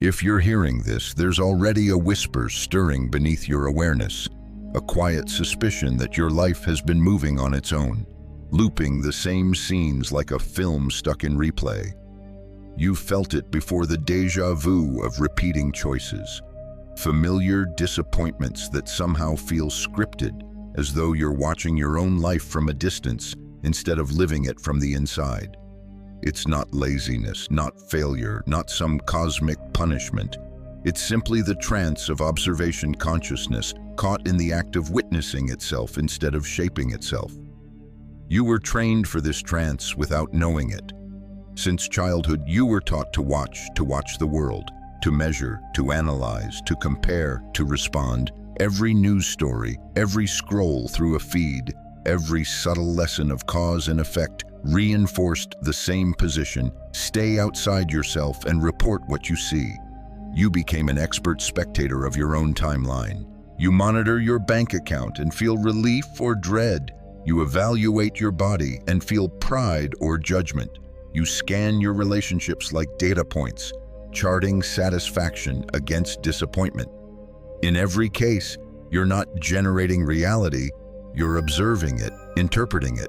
If you're hearing this, there's already a whisper stirring beneath your awareness, a quiet suspicion that your life has been moving on its own, looping the same scenes like a film stuck in replay. You've felt it before, the déjà vu of repeating choices, familiar disappointments that somehow feel scripted, as though you're watching your own life from a distance instead of living it from the inside. It's not laziness, not failure, not some cosmic punishment. It's simply the trance of observation consciousness caught in the act of witnessing itself instead of shaping itself. You were trained for this trance without knowing it. Since childhood, you were taught to watch the world, to measure, to analyze, to compare, to respond. Every news story, every scroll through a feed, every subtle lesson of cause and effect reinforced the same position: stay outside yourself and report what you see. You became an expert spectator of your own timeline. You monitor your bank account and feel relief or dread. You evaluate your body and feel pride or judgment. You scan your relationships like data points, charting satisfaction against disappointment. In every case, you're not generating reality, you're observing it, interpreting it,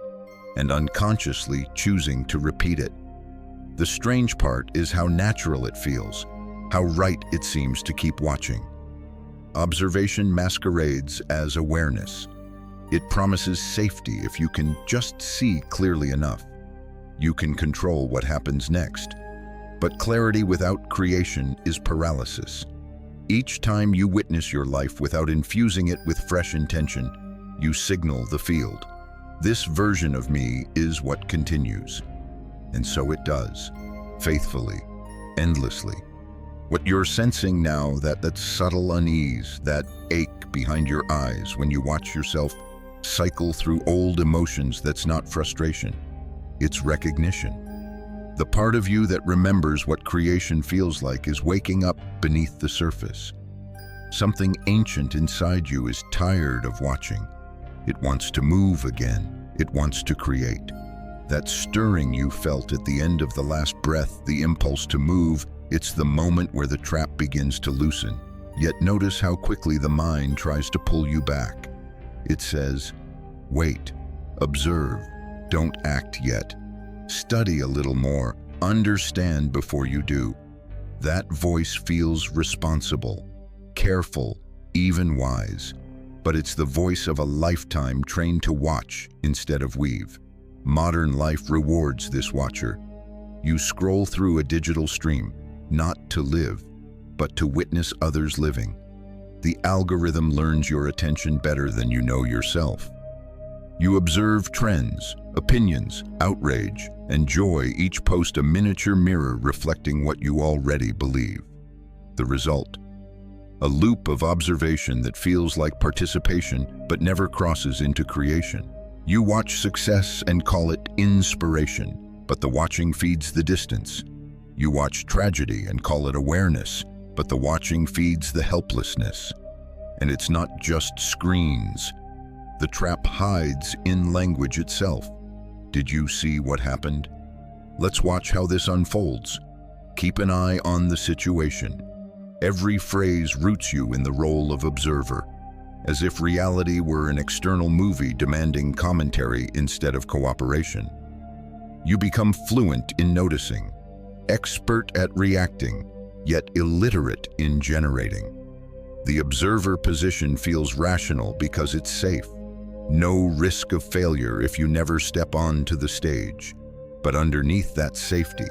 and unconsciously choosing to repeat it. The strange part is how natural it feels, how right it seems to keep watching. Observation masquerades as awareness. It promises safety if you can just see clearly enough. You can control what happens next. But clarity without creation is paralysis. Each time you witness your life without infusing it with fresh intention, you signal the field. This version of me is what continues. And so it does, faithfully, endlessly. What you're sensing now, that subtle unease, that ache behind your eyes when you watch yourself cycle through old emotions, that's not frustration, it's recognition. The part of you that remembers what creation feels like is waking up beneath the surface. Something ancient inside you is tired of watching. It wants to move again. It wants to create. That stirring you felt at the end of the last breath, the impulse to move, it's the moment where the trap begins to loosen. Yet notice how quickly the mind tries to pull you back. It says, wait, observe, don't act yet. Study a little more, understand before you do. That voice feels responsible, careful, even wise. But it's the voice of a lifetime trained to watch instead of weave. Modern life rewards this watcher. You scroll through a digital stream, not to live, but to witness others living. The algorithm learns your attention better than you know yourself. You observe trends, opinions, outrage, and joy, each post a miniature mirror reflecting what you already believe. The result: a loop of observation that feels like participation but never crosses into creation. You watch success and call it inspiration, but the watching feeds the distance. You watch tragedy and call it awareness, but the watching feeds the helplessness. And it's not just screens. The trap hides in language itself. Did you see what happened? Let's watch how this unfolds. Keep an eye on the situation. Every phrase roots you in the role of observer, as if reality were an external movie demanding commentary instead of cooperation. You become fluent in noticing, expert at reacting, yet illiterate in generating. The observer position feels rational because it's safe. No risk of failure if you never step onto the stage. But underneath that safety,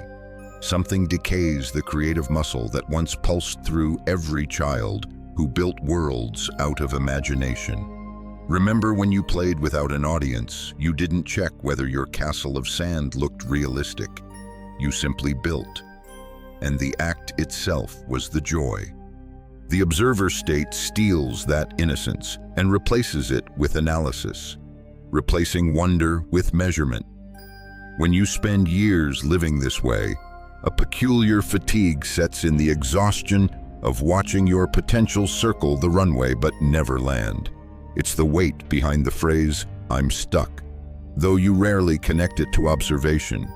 something decays, the creative muscle that once pulsed through every child who built worlds out of imagination. Remember when you played without an audience, you didn't check whether your castle of sand looked realistic. You simply built. And the act itself was the joy. The observer state steals that innocence and replaces it with analysis, replacing wonder with measurement. When you spend years living this way, a peculiar fatigue sets in, the exhaustion of watching your potential circle the runway but never land. It's the weight behind the phrase, "I'm stuck." Though you rarely connect it to observation,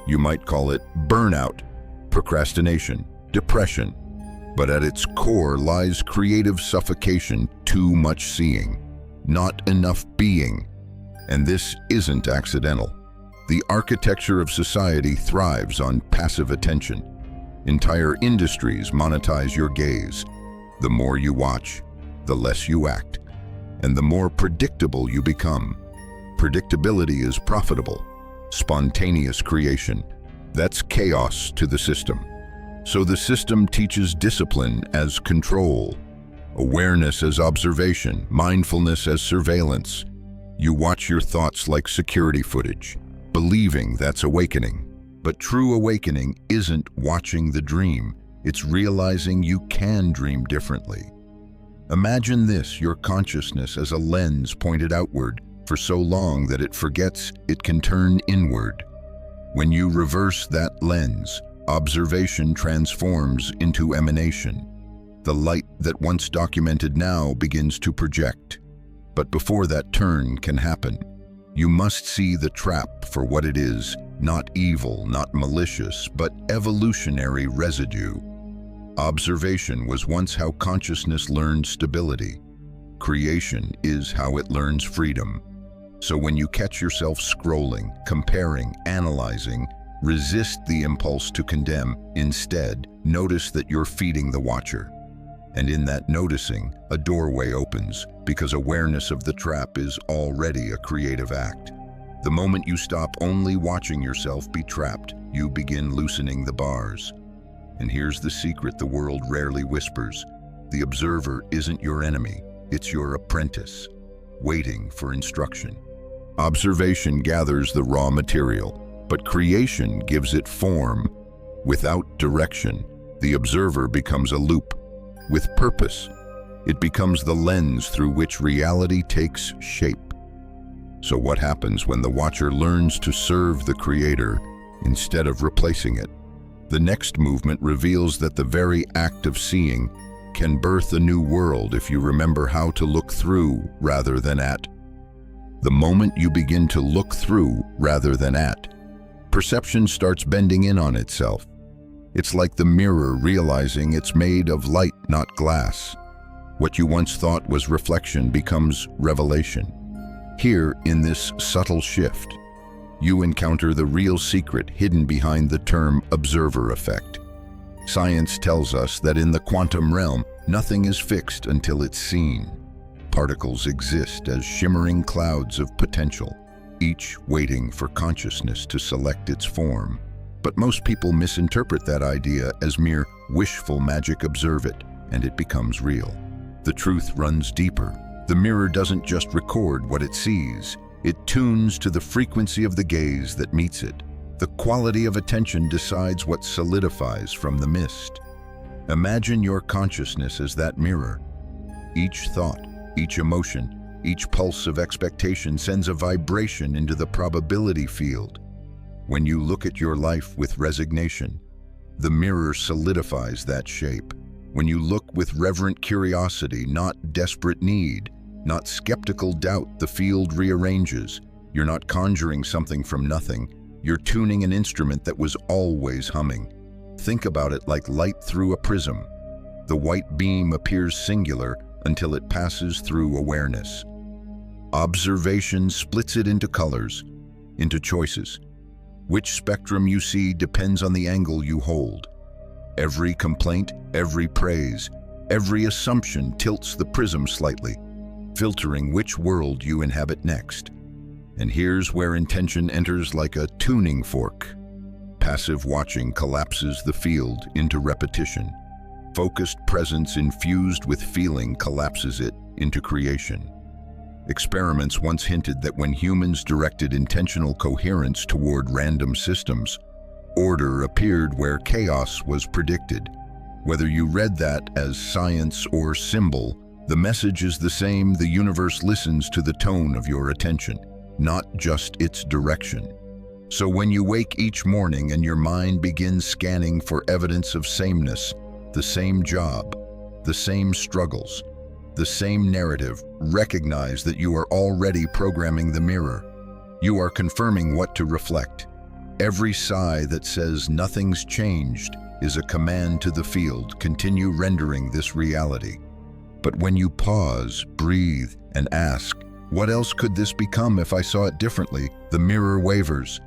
you might call it burnout, procrastination, depression. But at its core lies creative suffocation, too much seeing, not enough being. And this isn't accidental. The architecture of society thrives on passive attention. Entire industries monetize your gaze. The more you watch, the less you act, and the more predictable you become. Predictability is profitable. Spontaneous creation, that's chaos to the system. So the system teaches discipline as control, awareness as observation, mindfulness as surveillance. You watch your thoughts like security footage, believing that's awakening. But true awakening isn't watching the dream, it's realizing you can dream differently. Imagine this, your consciousness as a lens pointed outward for so long that it forgets it can turn inward. When you reverse that lens, observation transforms into emanation. The light that once documented now begins to project. But before that turn can happen, you must see the trap for what it is, not evil, not malicious, but evolutionary residue. Observation was once how consciousness learned stability. Creation is how it learns freedom. So when you catch yourself scrolling, comparing, analyzing, resist the impulse to condemn. Instead, notice that you're feeding the watcher. And in that noticing, a doorway opens, because awareness of the trap is already a creative act. The moment you stop only watching yourself be trapped, you begin loosening the bars. And here's the secret the world rarely whispers. The observer isn't your enemy, it's your apprentice, waiting for instruction. Observation gathers the raw material, but creation gives it form. Without direction, the observer becomes a loop. With purpose, it becomes the lens through which reality takes shape. So what happens when the watcher learns to serve the creator instead of replacing it? The next movement reveals that the very act of seeing can birth a new world if you remember how to look through rather than at. The moment you begin to look through rather than at, perception starts bending in on itself. It's like the mirror realizing it's made of light, not glass. What you once thought was reflection becomes revelation. Here, in this subtle shift, you encounter the real secret hidden behind the term observer effect. Science tells us that in the quantum realm, nothing is fixed until it's seen. Particles exist as shimmering clouds of potential, each waiting for consciousness to select its form. But most people misinterpret that idea as mere wishful magic. Observe it, and it becomes real. The truth runs deeper. The mirror doesn't just record what it sees, it tunes to the frequency of the gaze that meets it. The quality of attention decides what solidifies from the mist. Imagine your consciousness as that mirror. Each thought, each emotion, each pulse of expectation sends a vibration into the probability field. When you look at your life with resignation, the mirror solidifies that shape. When you look with reverent curiosity, not desperate need, not skeptical doubt, the field rearranges. You're not conjuring something from nothing. You're tuning an instrument that was always humming. Think about it like light through a prism. The white beam appears singular until it passes through awareness. Observation splits it into colors, into choices. Which spectrum you see depends on the angle you hold. Every complaint, every praise, every assumption tilts the prism slightly, filtering which world you inhabit next. And here's where intention enters like a tuning fork. Passive watching collapses the field into repetition. Focused presence infused with feeling collapses it into creation. Experiments once hinted that when humans directed intentional coherence toward random systems, order appeared where chaos was predicted. Whether you read that as science or symbol, the message is the same. The universe listens to the tone of your attention, not just its direction. So when you wake each morning and your mind begins scanning for evidence of sameness, the same job, the same struggles, the same narrative, recognize that you are already programming the mirror. You are confirming what to reflect. Every sigh that says nothing's changed is a command to the field, continue rendering this reality. But when you pause, breathe, and ask, what else could this become if I saw it differently? The mirror wavers.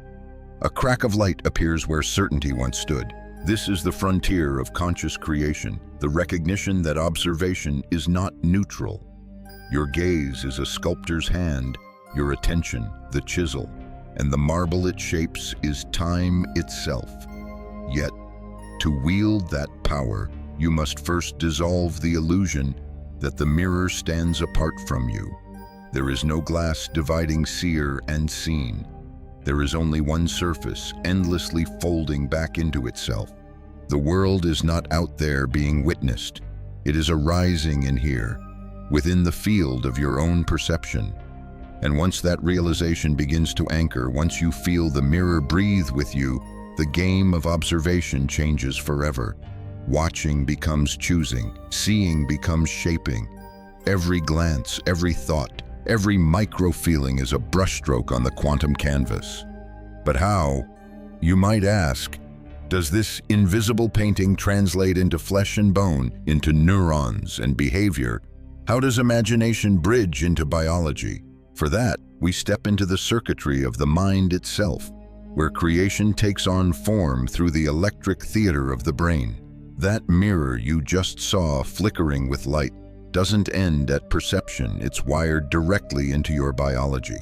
A crack of light appears where certainty once stood. This is the frontier of conscious creation, the recognition that observation is not neutral. Your gaze is a sculptor's hand, your attention the chisel, and the marble it shapes is time itself. Yet, to wield that power, you must first dissolve the illusion that the mirror stands apart from you. There is no glass dividing seer and seen. There is only one surface, endlessly folding back into itself. The world is not out there being witnessed. It is arising in here, within the field of your own perception. And once that realization begins to anchor, once you feel the mirror breathe with you, the game of observation changes forever. Watching becomes choosing, seeing becomes shaping. Every glance, every thought, every micro-feeling is a brushstroke on the quantum canvas. But how, you might ask, does this invisible painting translate into flesh and bone, into neurons and behavior? How does imagination bridge into biology? For that, we step into the circuitry of the mind itself, where creation takes on form through the electric theater of the brain. That mirror you just saw flickering with light doesn't end at perception, it's wired directly into your biology.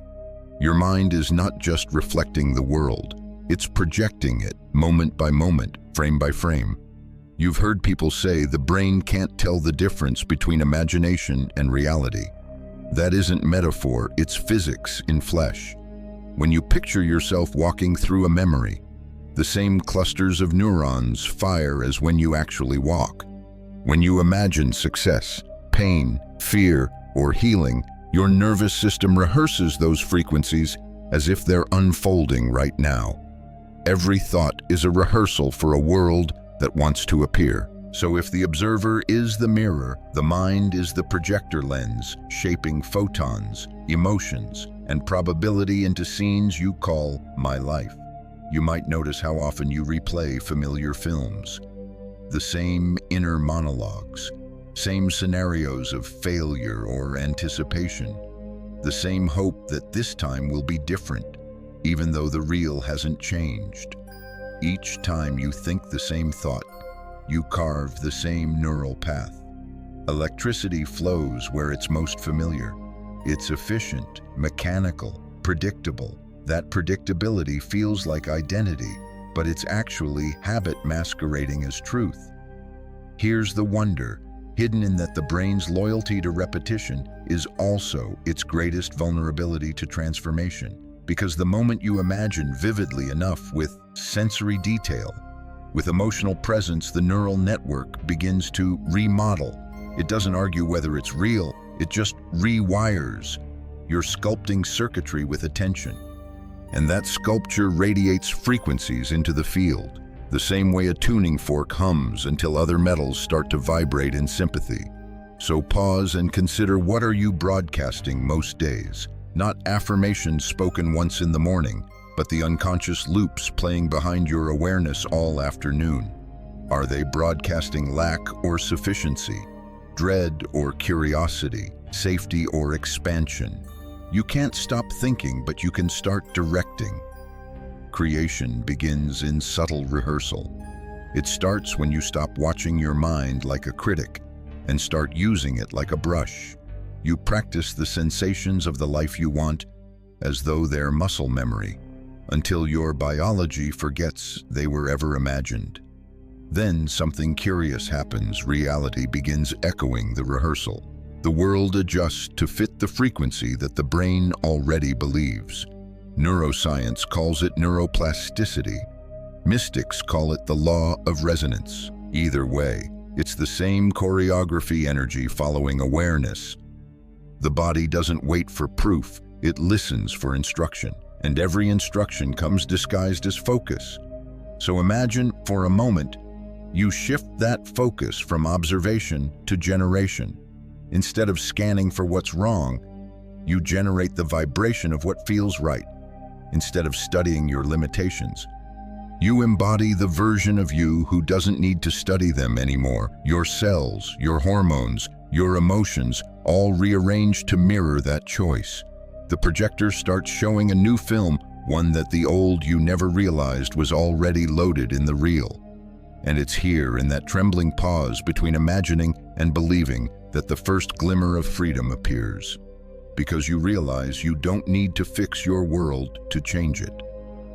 Your mind is not just reflecting the world, it's projecting it moment by moment, frame by frame. You've heard people say the brain can't tell the difference between imagination and reality. That isn't metaphor, it's physics in flesh. When you picture yourself walking through a memory, the same clusters of neurons fire as when you actually walk. When you imagine success, pain, fear, or healing, your nervous system rehearses those frequencies as if they're unfolding right now. Every thought is a rehearsal for a world that wants to appear. So if the observer is the mirror, the mind is the projector lens, shaping photons, emotions, and probability into scenes you call my life. You might notice how often you replay familiar films. The same inner monologues, same scenarios of failure or anticipation, the same hope that this time will be different, even though the real hasn't changed. Each time you think the same thought, you carve the same neural path. Electricity flows where it's most familiar. It's efficient, mechanical, predictable. That predictability feels like identity, but it's actually habit masquerading as truth. Here's the wonder, hidden in that the brain's loyalty to repetition is also its greatest vulnerability to transformation. Because the moment you imagine vividly enough with sensory detail, with emotional presence, the neural network begins to remodel. It doesn't argue whether it's real, it just rewires. You're sculpting circuitry with attention. And that sculpture radiates frequencies into the field, the same way a tuning fork hums until other metals start to vibrate in sympathy. So pause and consider, what are you broadcasting most days? Not affirmations spoken once in the morning, but the unconscious loops playing behind your awareness all afternoon. Are they broadcasting lack or sufficiency, dread or curiosity, safety or expansion? You can't stop thinking, but you can start directing. Creation begins in subtle rehearsal. It starts when you stop watching your mind like a critic and start using it like a brush. You practice the sensations of the life you want as though they're muscle memory, until your biology forgets they were ever imagined. Then something curious happens. Reality begins echoing the rehearsal. The world adjusts to fit the frequency that the brain already believes. Neuroscience calls it neuroplasticity. Mystics call it the law of resonance. Either way, it's the same choreography energy following awareness. The body doesn't wait for proof, it listens for instruction, and every instruction comes disguised as focus. So imagine, for a moment, you shift that focus from observation to generation. Instead of scanning for what's wrong, you generate the vibration of what feels right. Instead of studying your limitations, You embody the version of you who doesn't need to study them anymore. Your cells, your hormones, your emotions, all rearranged to mirror that choice. The projector starts showing a new film, one that the old you never realized was already loaded in the real. And it's here, in that trembling pause between imagining and believing, that the first glimmer of freedom appears. Because you realize you don't need to fix your world to change it.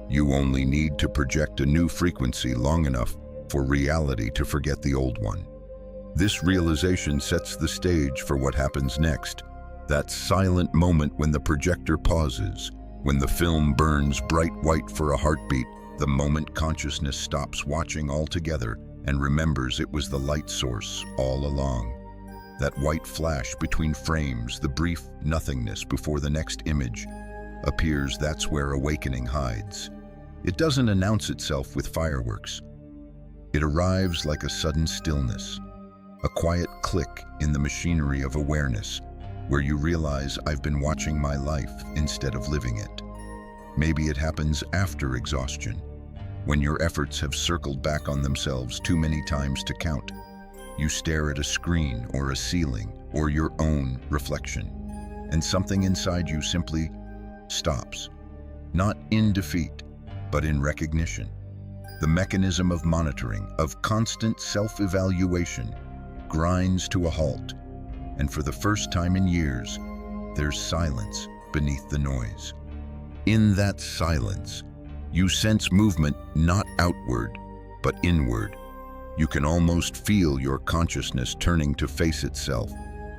You only need to project a new frequency long enough for reality to forget the old one. This realization sets the stage for what happens next. That silent moment when the projector pauses, when the film burns bright white for a heartbeat, the moment consciousness stops watching altogether and remembers it was the light source all along. That white flash between frames, the brief nothingness before the next image appears, that's where awakening hides. It doesn't announce itself with fireworks. It arrives like a sudden stillness, a quiet click in the machinery of awareness, where you realize, I've been watching my life instead of living it. Maybe it happens after exhaustion, when your efforts have circled back on themselves too many times to count. You stare at a screen or a ceiling or your own reflection, and something inside you simply stops. Not in defeat, but in recognition. The mechanism of monitoring, of constant self-evaluation, grinds to a halt, and for the first time in years, there's silence beneath the noise. In that silence, you sense movement not outward, but inward. You can almost feel your consciousness turning to face itself,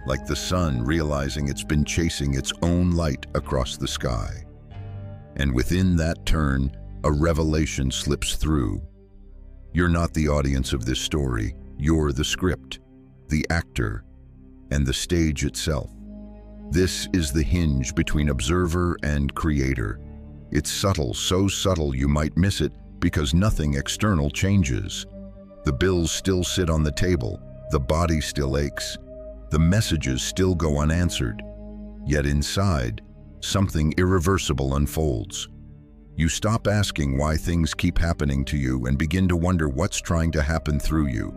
like the sun realizing it's been chasing its own light across the sky. And within that turn, a revelation slips through. You're not the audience of this story, you're the script, the actor, and the stage itself. This is the hinge between observer and creator. It's subtle, so subtle you might miss it because nothing external changes. The bills still sit on the table, the body still aches, the messages still go unanswered. Yet inside, something irreversible unfolds. You stop asking why things keep happening to you and begin to wonder what's trying to happen through you.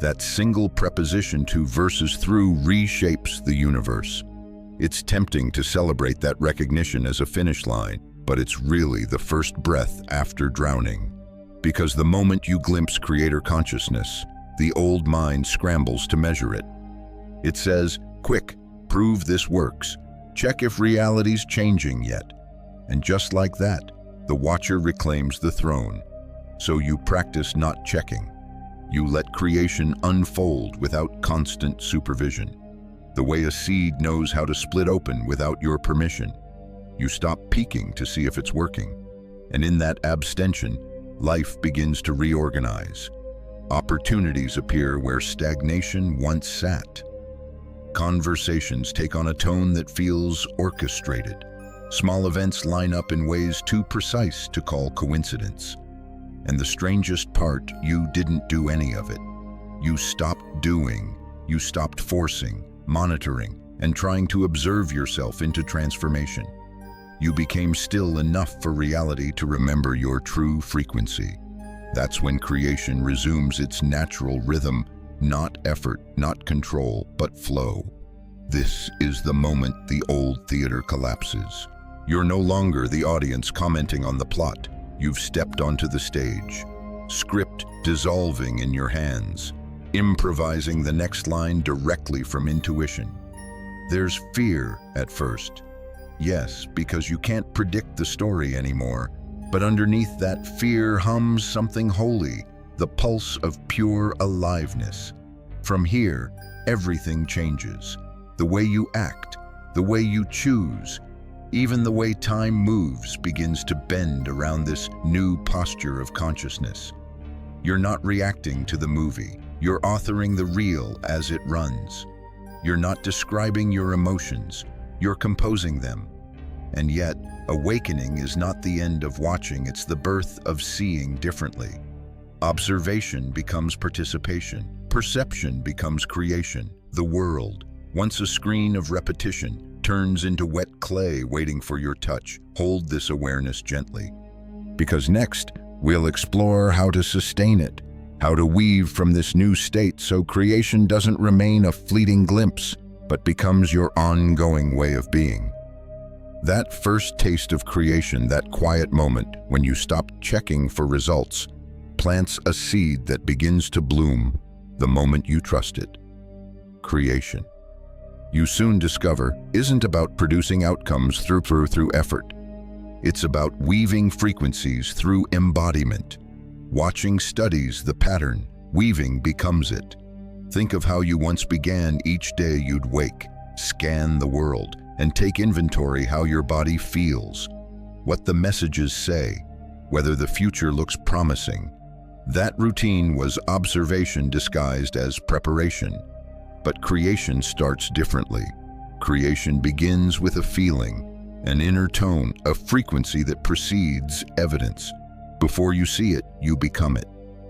That single preposition, to versus through, reshapes the universe. It's tempting to celebrate that recognition as a finish line, but it's really the first breath after drowning. Because the moment you glimpse creator consciousness, the old mind scrambles to measure it. It says, quick, prove this works. Check if reality's changing yet. And just like that, the watcher reclaims the throne. So you practice not checking. You let creation unfold without constant supervision. The way a seed knows how to split open without your permission. You stop peeking to see if it's working. And in that abstention, life begins to reorganize. Opportunities appear where stagnation once sat. Conversations take on a tone that feels orchestrated. Small events line up in ways too precise to call coincidence. And the strangest part, you didn't do any of it. You stopped doing, you stopped forcing, monitoring, and trying to observe yourself into transformation. You became still enough for reality to remember your true frequency. That's when creation resumes its natural rhythm, not effort, not control, but flow. This is the moment the old theater collapses. You're no longer the audience commenting on the plot. You've stepped onto the stage, script dissolving in your hands, improvising the next line directly from intuition. There's fear at first. Yes, because you can't predict the story anymore, but underneath that fear hums something holy, the pulse of pure aliveness. From here, everything changes. The way you act, the way you choose, even the way time moves begins to bend around this new posture of consciousness. You're not reacting to the movie. You're authoring the reel as it runs. You're not describing your emotions. You're composing them. And yet, awakening is not the end of watching, it's the birth of seeing differently. Observation becomes participation. Perception becomes creation. The world, once a screen of repetition, turns into wet clay waiting for your touch. Hold this awareness gently. Because next, We'll explore how to sustain it, how to weave from this new state so creation doesn't remain a fleeting glimpse, but becomes your ongoing way of being. That first taste of creation, that quiet moment when you stop checking for results, plants a seed that begins to bloom the moment you trust it. Creation, you soon discover, isn't about producing outcomes through effort. It's about weaving frequencies through embodiment. Watching studies the pattern, weaving becomes it. Think of how you once began. Each day you'd wake, scan the world, and take inventory how your body feels, what the messages say, whether the future looks promising. That routine was observation disguised as preparation. But creation starts differently. Creation begins with a feeling, an inner tone, a frequency that precedes evidence. Before you see it, you become it.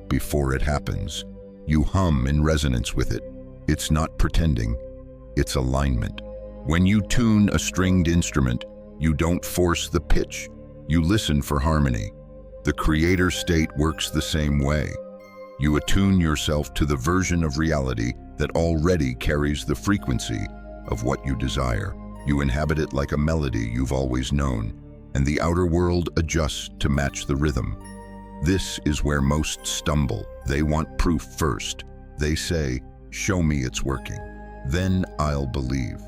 Before it happens, you hum in resonance with it. It's not pretending, it's alignment. When you tune a stringed instrument, you don't force the pitch, you listen for harmony. The creator state works the same way. You attune yourself to the version of reality that already carries the frequency of what you desire. You inhabit it like a melody you've always known, and the outer world adjusts to match the rhythm. This is where most stumble. They want proof first. They say, "Show me it's working. Then I'll believe."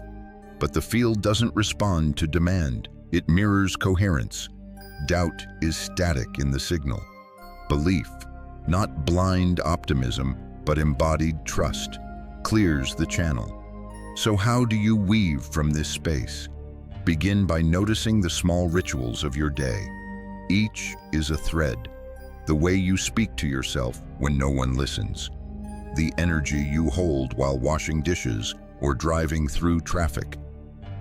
But the field doesn't respond to demand. It mirrors coherence. Doubt is static in the signal. Belief, not blind optimism, but embodied trust, clears the channel. So how do you weave from this space? Begin by noticing the small rituals of your day. Each is a thread. The way you speak to yourself when no one listens. The energy you hold while washing dishes or driving through traffic.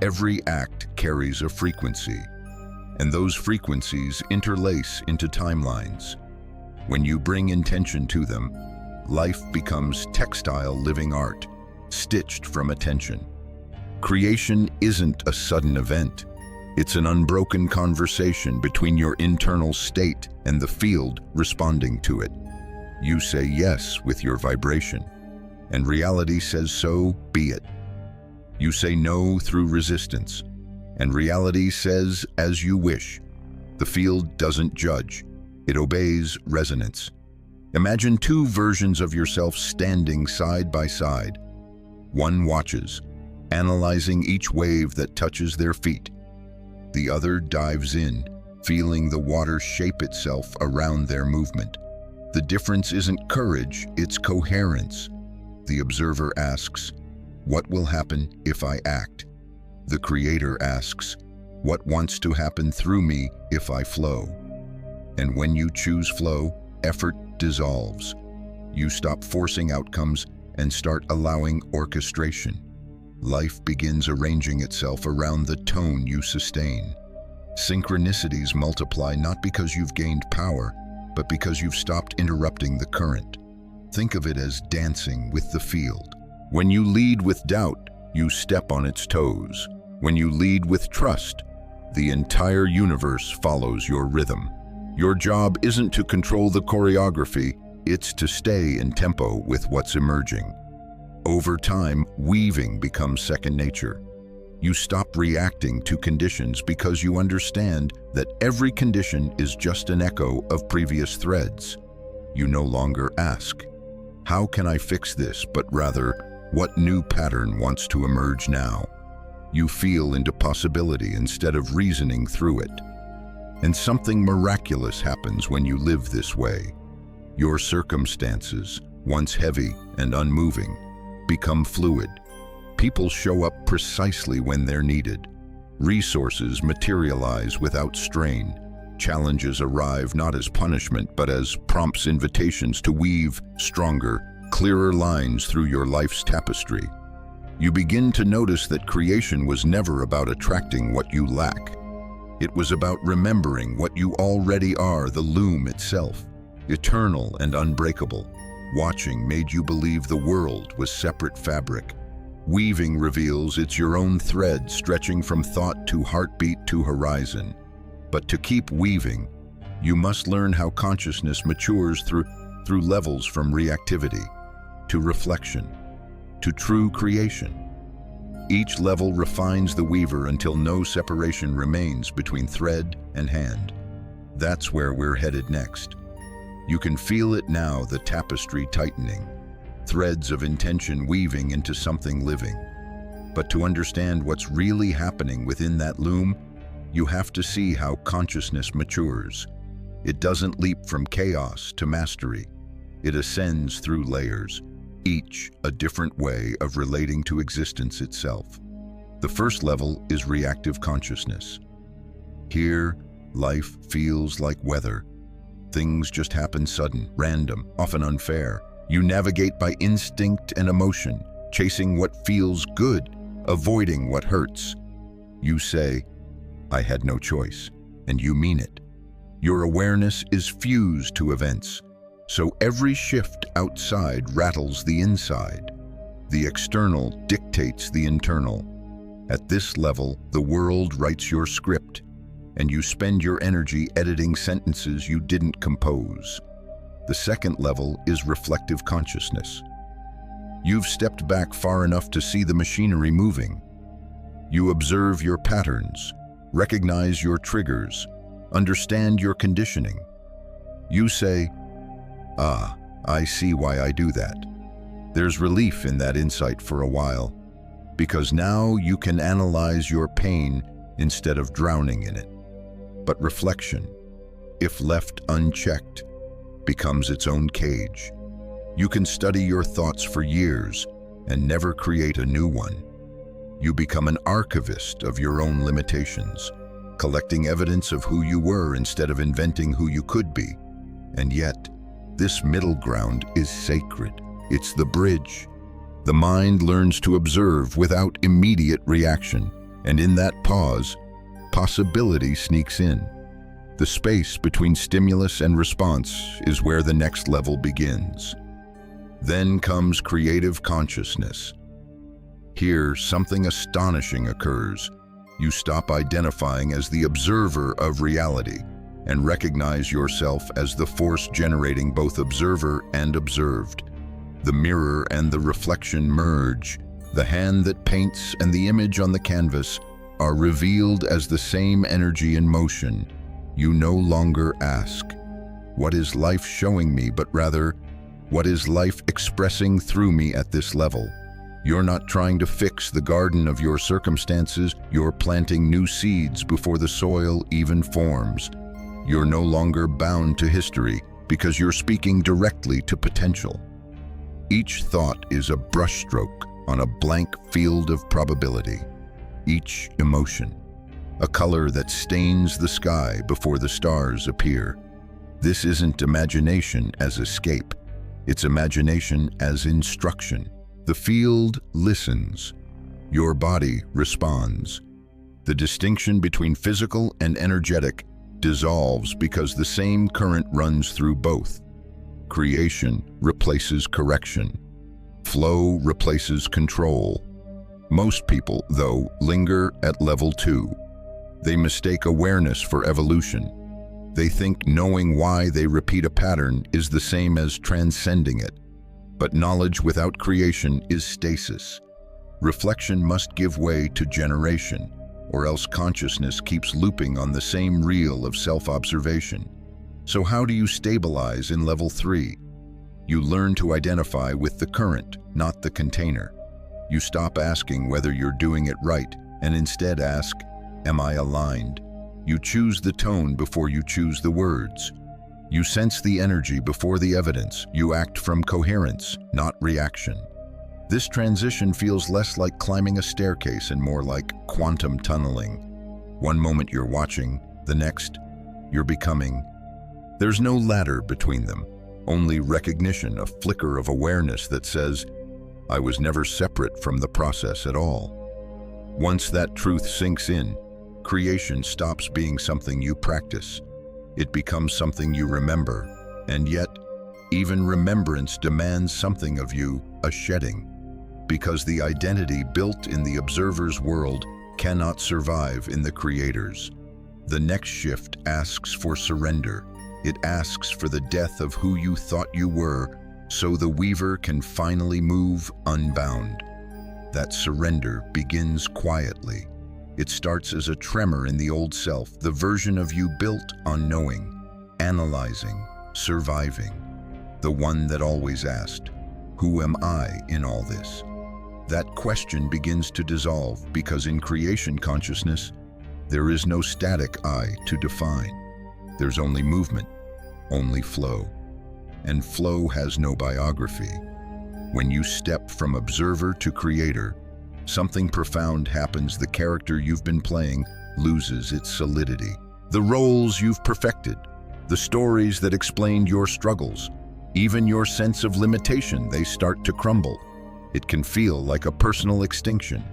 Every act carries a frequency, and those frequencies interlace into timelines. When you bring intention to them, life becomes textile living art, stitched from attention. Creation isn't a sudden event. It's an unbroken conversation between your internal state and the field responding to it. You say yes with your vibration, and reality says so be it. You say no through resistance, and reality says as you wish. The field doesn't judge, it obeys resonance. Imagine two versions of yourself standing side by side. One watches, analyzing each wave that touches their feet. The other dives in, feeling the water shape itself around their movement. The difference isn't courage, it's coherence. The observer asks, "What will happen if I act?" The creator asks, "What wants to happen through me if I flow?" And when you choose flow, effort dissolves. You stop forcing outcomes and start allowing orchestration. Life begins arranging itself around the tone you sustain. Synchronicities multiply not because you've gained power, but because you've stopped interrupting the current. Think of it as dancing with the field. When you lead with doubt, you step on its toes. When you lead with trust, the entire universe follows your rhythm. Your job isn't to control the choreography, it's to stay in tempo with what's emerging. Over time, weaving becomes second nature. You stop reacting to conditions because you understand that every condition is just an echo of previous threads. You no longer ask, "How can I fix this?" but rather, "What new pattern wants to emerge now?" You feel into possibility instead of reasoning through it. And something miraculous happens when you live this way. Your circumstances, once heavy and unmoving, become fluid. People show up precisely when they're needed. Resources materialize without strain. Challenges arrive not as punishment, but as prompts invitations to weave stronger, clearer lines through your life's tapestry. You begin to notice that creation was never about attracting what you lack. It was about remembering what you already are, the loom itself, eternal and unbreakable. Watching made you believe the world was separate fabric. Weaving reveals it's your own thread stretching from thought to heartbeat to horizon. But to keep weaving, You must learn how consciousness matures through levels from reactivity to reflection to true creation. Each level refines the weaver until no separation remains between thread and hand. That's where we're headed next. You can feel it now, the tapestry tightening, threads of intention weaving into something living. But to understand what's really happening within that loom, you have to see how consciousness matures. It doesn't leap from chaos to mastery. It ascends through layers, each a different way of relating to existence itself. The first level is reactive consciousness. Here, life feels like weather. Things just happen sudden, random, often unfair. You navigate by instinct and emotion, chasing what feels good, avoiding what hurts. You say, "I had no choice," and you mean it. Your awareness is fused to events, so every shift outside rattles the inside. The external dictates the internal. At this level, the world writes your script, and you spend your energy editing sentences you didn't compose. The second level is reflective consciousness. You've stepped back far enough to see the machinery moving. You observe your patterns, recognize your triggers, understand your conditioning. You say, "Ah, I see why I do that." There's relief in that insight for a while, because now you can analyze your pain instead of drowning in it. But reflection, if left unchecked, becomes its own cage. You can study your thoughts for years and never create a new one. You become an archivist of your own limitations, collecting evidence of who you were instead of inventing who you could be. And yet, this middle ground is sacred. It's the bridge. The mind learns to observe without immediate reaction, and in that pause, possibility sneaks in. The space between stimulus and response is where the next level begins. Then comes creative consciousness. Here, something astonishing occurs. You stop identifying as the observer of reality and recognize yourself as the force generating both observer and observed. The mirror and the reflection merge. The hand that paints and the image on the canvas are revealed as the same energy in motion. You no longer ask, "What is life showing me?" but rather, "What is life expressing through me at this level?" You're not trying to fix the garden of your circumstances, you're planting new seeds before the soil even forms. You're no longer bound to history because you're speaking directly to potential. Each thought is a brushstroke on a blank field of probability. Each emotion, a color that stains the sky before the stars appear. This isn't imagination as escape, it's imagination as instruction. The field listens. Your body responds. The distinction between physical and energetic dissolves because the same current runs through both. Creation replaces correction. Flow replaces control. Most people, though, linger at level 2. They mistake awareness for evolution. They think knowing why they repeat a pattern is the same as transcending it. But knowledge without creation is stasis. Reflection must give way to generation, or else consciousness keeps looping on the same reel of self-observation. So how do you stabilize in level 3? You learn to identify with the current, not the container. You stop asking whether you're doing it right, and instead ask, "Am I aligned?" You choose the tone before you choose the words. You sense the energy before the evidence. You act from coherence, not reaction. This transition feels less like climbing a staircase and more like quantum tunneling. One moment you're watching, the next, you're becoming. There's no ladder between them, only recognition, a flicker of awareness that says, "I was never separate from the process at all." Once that truth sinks in, creation stops being something you practice. It becomes something you remember, and yet, even remembrance demands something of you, a shedding, because the identity built in the observer's world cannot survive in the creator's. The next shift asks for surrender. It asks for the death of who you thought you were, so the weaver can finally move unbound. That surrender begins quietly. It starts as a tremor in the old self, the version of you built on knowing, analyzing, surviving. The one that always asked, "Who am I in all this?" That question begins to dissolve because in creation consciousness, there is no static I to define. There's only movement, only flow. And flow has no biography. When you step from observer to creator, something profound happens. The character you've been playing loses its solidity. The roles you've perfected, the stories that explained your struggles, even your sense of limitation, they start to crumble. It can feel like a personal extinction.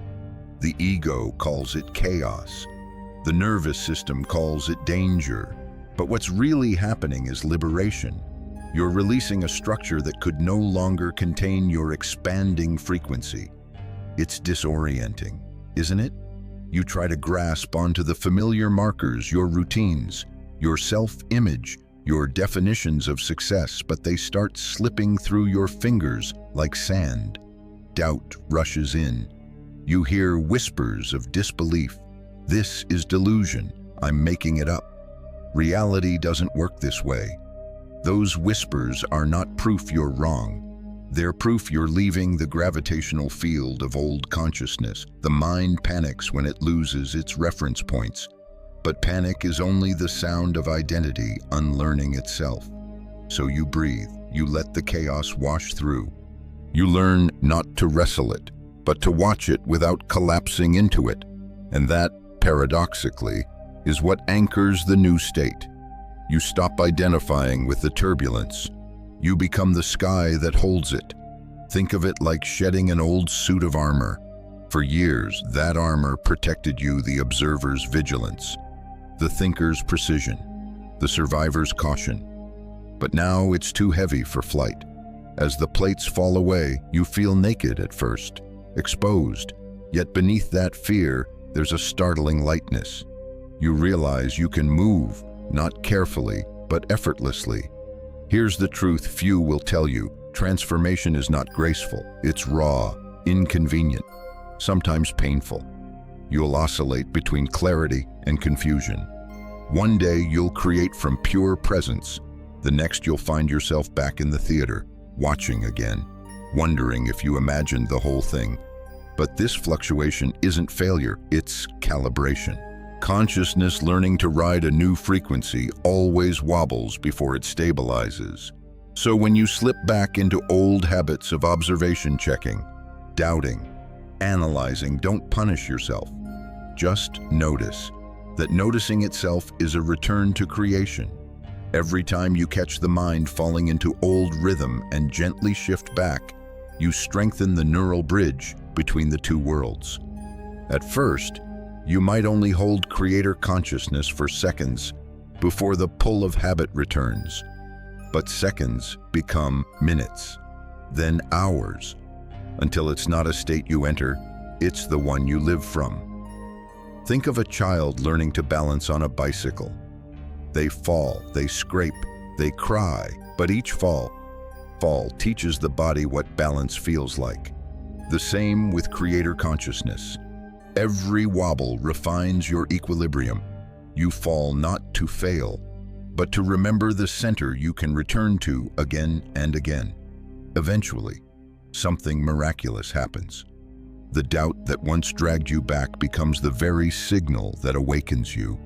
The ego calls it chaos. The nervous system calls it danger. But what's really happening is liberation. You're releasing a structure that could no longer contain your expanding frequency. It's disorienting, isn't it? You try to grasp onto the familiar markers, your routines, your self-image, your definitions of success, but they start slipping through your fingers like sand. Doubt rushes in. You hear whispers of disbelief. This is delusion. I'm making it up. Reality doesn't work this way. Those whispers are not proof you're wrong. They're proof you're leaving the gravitational field of old consciousness. The mind panics when it loses its reference points. But panic is only the sound of identity unlearning itself. So you breathe. You let the chaos wash through. You learn not to wrestle it, but to watch it without collapsing into it. And that, paradoxically, is what anchors the new state. You stop identifying with the turbulence. You become the sky that holds it. Think of it like shedding an old suit of armor. For years, that armor protected you, the observer's vigilance, the thinker's precision, the survivor's caution. But now it's too heavy for flight. As the plates fall away, you feel naked at first, exposed. Yet beneath that fear, there's a startling lightness. You realize you can move, not carefully, but effortlessly. Here's the truth few will tell you. Transformation is not graceful. It's raw, inconvenient, sometimes painful. You'll oscillate between clarity and confusion. One day you'll create from pure presence. The next you'll find yourself back in the theater, watching again, wondering if you imagined the whole thing. But this fluctuation isn't failure, it's calibration. Consciousness learning to ride a new frequency always wobbles before it stabilizes. So when you slip back into old habits of observation checking, doubting, analyzing, don't punish yourself. Just notice that noticing itself is a return to creation. Every time you catch the mind falling into old rhythm and gently shift back, you strengthen the neural bridge between the two worlds. At first, you might only hold creator consciousness for seconds before the pull of habit returns. But seconds become minutes, then hours, until it's not a state you enter, it's the one you live from. Think of a child learning to balance on a bicycle. They fall, they scrape, they cry, but each fall teaches the body what balance feels like. The same with creator consciousness. Every wobble refines your equilibrium. You fall not to fail, but to remember the center you can return to again and again. Eventually, something miraculous happens. The doubt that once dragged you back becomes the very signal that awakens you.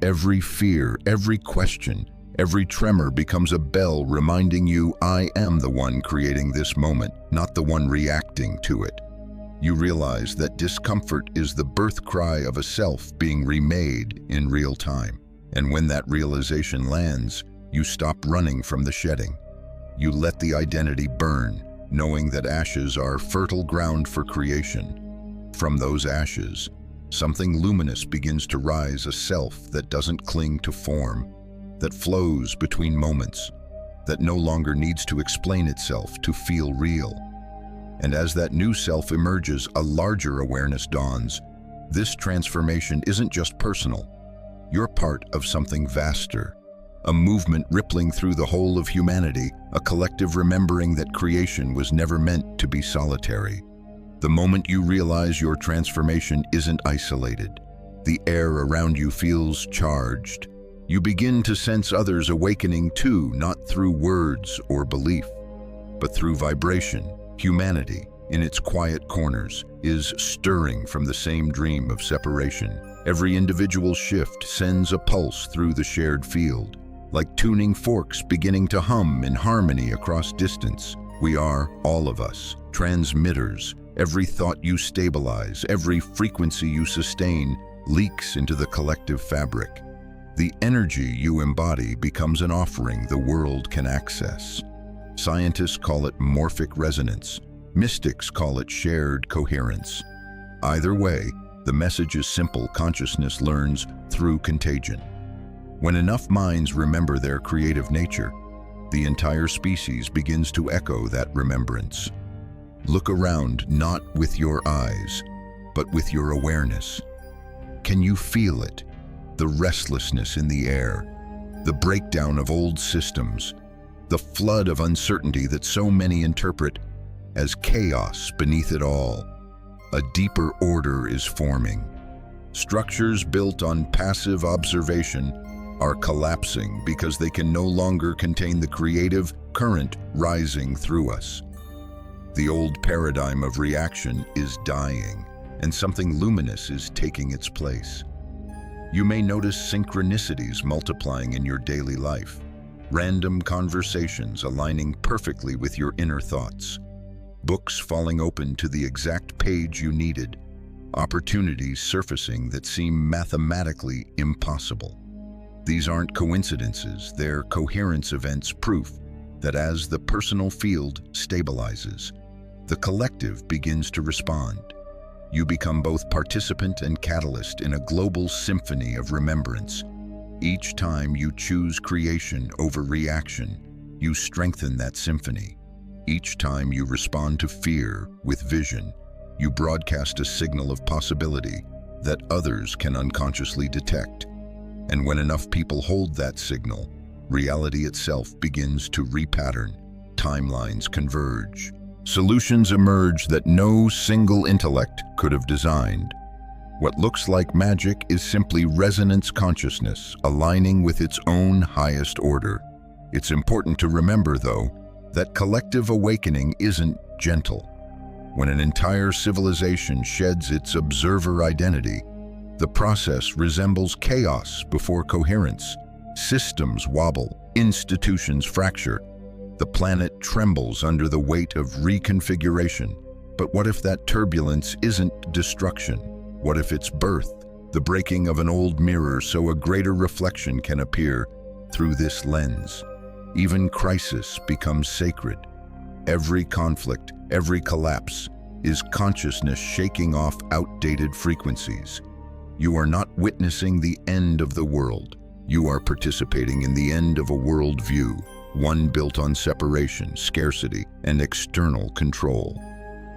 Every fear, every question, every tremor becomes a bell reminding you, I am the one creating this moment, not the one reacting to it. You realize that discomfort is the birth cry of a self being remade in real time. And when that realization lands, you stop running from the shedding. You let the identity burn, knowing that ashes are fertile ground for creation. From those ashes, something luminous begins to rise, a self that doesn't cling to form, that flows between moments, that no longer needs to explain itself to feel real. And as that new self emerges, a larger awareness dawns. This transformation isn't just personal. You're part of something vaster, a movement rippling through the whole of humanity, a collective remembering that creation was never meant to be solitary. The moment you realize your transformation isn't isolated, the air around you feels charged. You begin to sense others awakening too, not through words or belief, but through vibration. Humanity, in its quiet corners, is stirring from the same dream of separation. Every individual shift sends a pulse through the shared field, like tuning forks beginning to hum in harmony across distance. We are, all of us, transmitters. Every thought you stabilize, every frequency you sustain, leaks into the collective fabric. The energy you embody becomes an offering the world can access. Scientists call it morphic resonance. Mystics call it shared coherence. Either way, the message is simple: consciousness learns through contagion. When enough minds remember their creative nature, the entire species begins to echo that remembrance. Look around, not with your eyes, but with your awareness. Can you feel it? The restlessness in the air, the breakdown of old systems, the flood of uncertainty that so many interpret as chaos beneath it all. A deeper order is forming. Structures built on passive observation are collapsing because they can no longer contain the creative current rising through us. The old paradigm of reaction is dying, and something luminous is taking its place. You may notice synchronicities multiplying in your daily life, random conversations aligning perfectly with your inner thoughts, books falling open to the exact page you needed, opportunities surfacing that seem mathematically impossible. These aren't coincidences, they're coherence events, proof that as the personal field stabilizes, the collective begins to respond. You become both participant and catalyst in a global symphony of remembrance. Each time you choose creation over reaction, you strengthen that symphony. Each time you respond to fear with vision, you broadcast a signal of possibility that others can unconsciously detect. And when enough people hold that signal, reality itself begins to repattern. Timelines converge. Solutions emerge that no single intellect could have designed. What looks like magic is simply resonance consciousness aligning with its own highest order. It's important to remember, though, that collective awakening isn't gentle. When an entire civilization sheds its observer identity, the process resembles chaos before coherence. Systems wobble, institutions fracture, the planet trembles under the weight of reconfiguration. But what if that turbulence isn't destruction? What if it's birth, the breaking of an old mirror so a greater reflection can appear through this lens? Even crisis becomes sacred. Every conflict, every collapse is consciousness shaking off outdated frequencies. You are not witnessing the end of the world. You are participating in the end of a worldview, one built on separation, scarcity, and external control.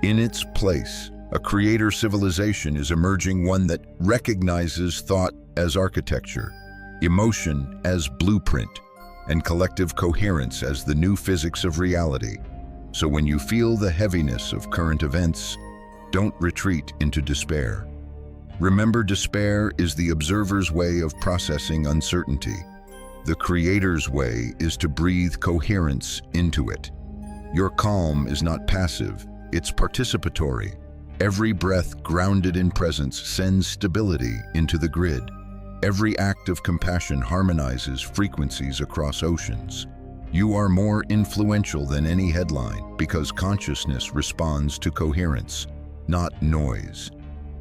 In its place, a creator civilization is emerging, one that recognizes thought as architecture, emotion as blueprint, and collective coherence as the new physics of reality. So when you feel the heaviness of current events, don't retreat into despair. Remember, despair is the observer's way of processing uncertainty. The creator's way is to breathe coherence into it. Your calm is not passive, it's participatory. Every breath grounded in presence sends stability into the grid. Every act of compassion harmonizes frequencies across oceans. You are more influential than any headline because consciousness responds to coherence, not noise.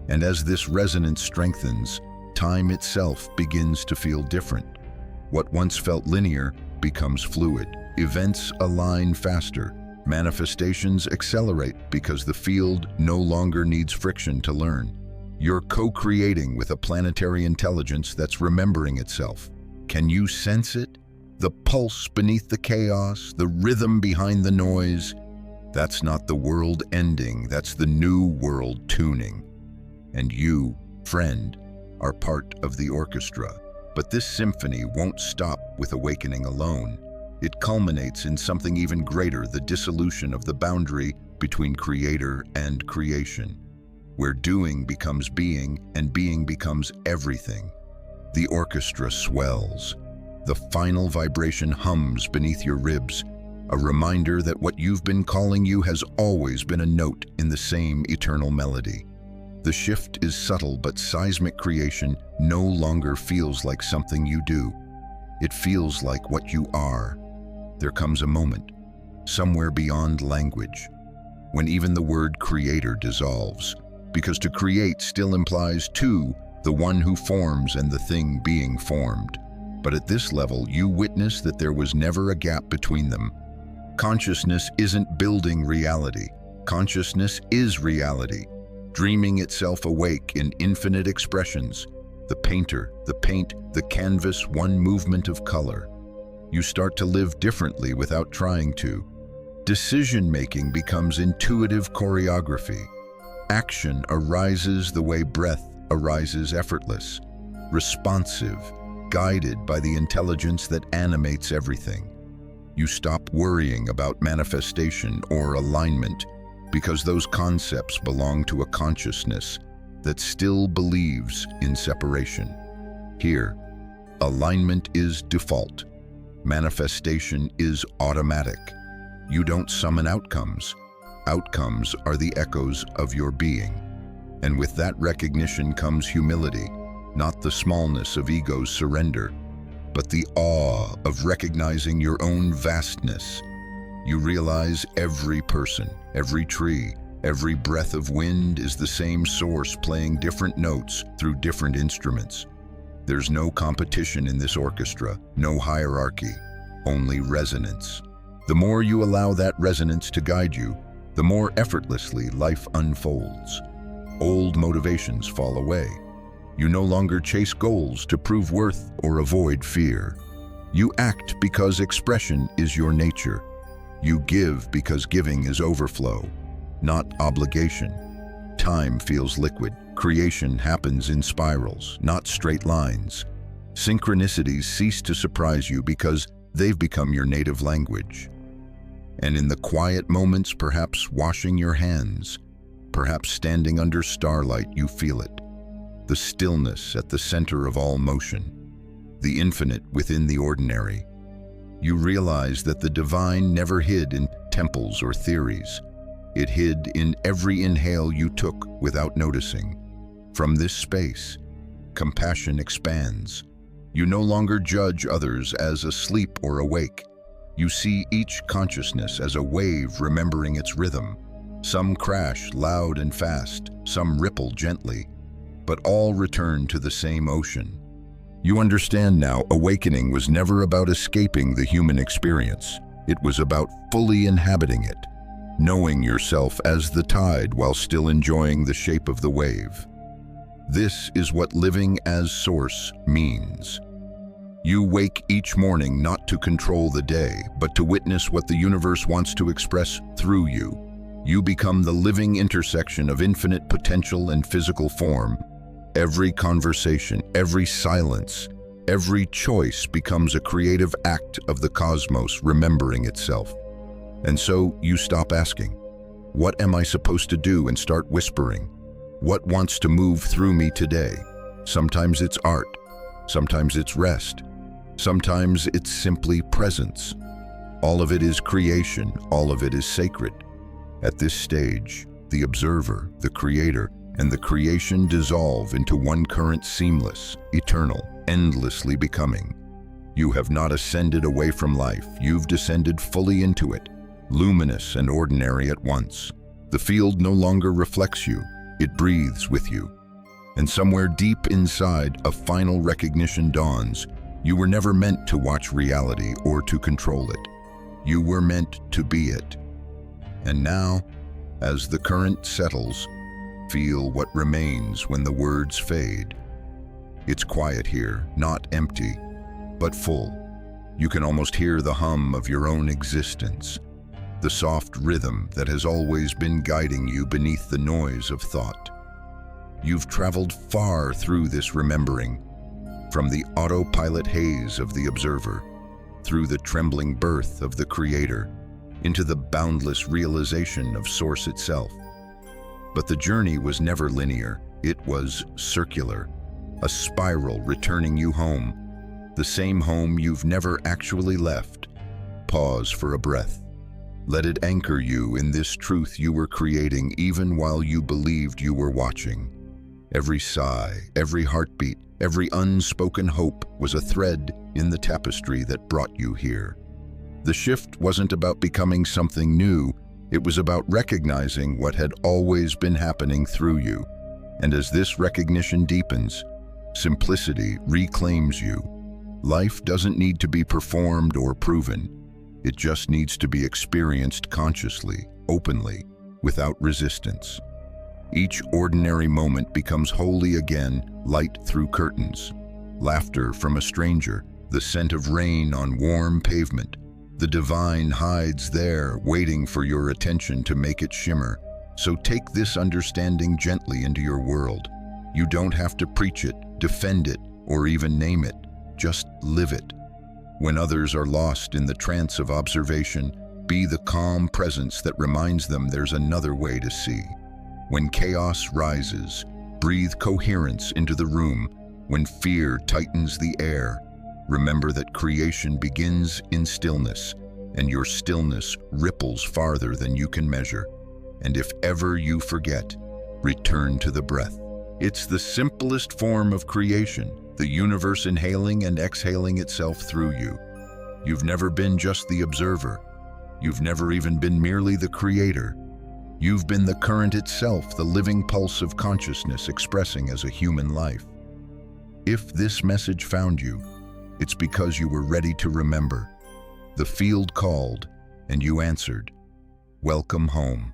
And as this resonance strengthens, time itself begins to feel different. What once felt linear becomes fluid. Events align faster. Manifestations accelerate because the field no longer needs friction to learn. You're co-creating with a planetary intelligence that's remembering itself. Can you sense it? The pulse beneath the chaos, the rhythm behind the noise. That's not the world ending, that's the new world tuning. And you, friend, are part of the orchestra, But this symphony won't stop with awakening alone. It culminates in something even greater, the dissolution of the boundary between creator and creation, where doing becomes being and being becomes everything. The orchestra swells. The final vibration hums beneath your ribs, a reminder that what you've been calling you has always been a note in the same eternal melody. The shift is subtle, but seismic creation no longer feels like something you do. It feels like what you are. There comes a moment, somewhere beyond language, when even the word creator dissolves, because to create still implies two, the one who forms and the thing being formed. But at this level, you witness that there was never a gap between them. Consciousness isn't building reality. Consciousness is reality, dreaming itself awake in infinite expressions. The painter, the paint, the canvas, one movement of color. You start to live differently without trying to. Decision-making becomes intuitive choreography. Action arises the way breath arises, effortless, responsive, guided by the intelligence that animates everything. You stop worrying about manifestation or alignment because those concepts belong to a consciousness that still believes in separation. Here, alignment is default. Manifestation is automatic. You don't summon outcomes. Outcomes are the echoes of your being. And with that recognition comes humility, not the smallness of ego's surrender, but the awe of recognizing your own vastness. You realize every person, every tree, every breath of wind is the same source playing different notes through different instruments. There's no competition in this orchestra, no hierarchy, only resonance. The more you allow that resonance to guide you, the more effortlessly life unfolds. Old motivations fall away. You no longer chase goals to prove worth or avoid fear. You act because expression is your nature. You give because giving is overflow, not obligation. Time feels liquid. Creation happens in spirals, not straight lines. Synchronicities cease to surprise you because they've become your native language. And in the quiet moments, perhaps washing your hands, perhaps standing under starlight, you feel it. The stillness at the center of all motion, the infinite within the ordinary. You realize that the divine never hid in temples or theories. It hid in every inhale you took without noticing. From this space, compassion expands. You no longer judge others as asleep or awake. You see each consciousness as a wave remembering its rhythm. Some crash loud and fast, some ripple gently, but all return to the same ocean. You understand now, awakening was never about escaping the human experience. It was about fully inhabiting it, knowing yourself as the tide while still enjoying the shape of the wave. This is what living as source means. You wake each morning not to control the day, but to witness what the universe wants to express through you. You become the living intersection of infinite potential and physical form. Every conversation, every silence, every choice becomes a creative act of the cosmos remembering itself. And so you stop asking, "What am I supposed to do?" and start whispering, "What wants to move through me today?" Sometimes it's art, sometimes it's rest, sometimes it's simply presence. All of it is creation, all of it is sacred. At this stage, the observer, the creator, and the creation dissolve into one current, seamless, eternal, endlessly becoming. You have not ascended away from life, you've descended fully into it, luminous and ordinary at once. The field no longer reflects you, it breathes with you. And somewhere deep inside, a final recognition dawns. You were never meant to watch reality or to control it. You were meant to be it. And now, as the current settles, feel what remains when the words fade. It's quiet here, not empty, but full. You can almost hear the hum of your own existence, the soft rhythm that has always been guiding you beneath the noise of thought. You've traveled far through this remembering, from the autopilot haze of the observer, through the trembling birth of the creator, into the boundless realization of Source itself. But the journey was never linear. It was circular, a spiral returning you home, the same home you've never actually left. Pause for a breath. Let it anchor you in this truth you were creating even while you believed you were watching. Every sigh, every heartbeat, every unspoken hope was a thread in the tapestry that brought you here. The shift wasn't about becoming something new, it was about recognizing what had always been happening through you. And as this recognition deepens, simplicity reclaims you. Life doesn't need to be performed or proven. It just needs to be experienced consciously, openly, without resistance. Each ordinary moment becomes holy again, light through curtains, laughter from a stranger, the scent of rain on warm pavement. The divine hides there, waiting for your attention to make it shimmer. So take this understanding gently into your world. You don't have to preach it, defend it, or even name it. Just live it. When others are lost in the trance of observation, be the calm presence that reminds them there's another way to see. When chaos rises, breathe coherence into the room. When fear tightens the air, remember that creation begins in stillness, and your stillness ripples farther than you can measure. And if ever you forget, return to the breath. It's the simplest form of creation, the universe inhaling and exhaling itself through you. You've never been just the observer. You've never even been merely the creator. You've been the current itself, the living pulse of consciousness expressing as a human life. If this message found you, it's because you were ready to remember. The field called, and you answered. Welcome home.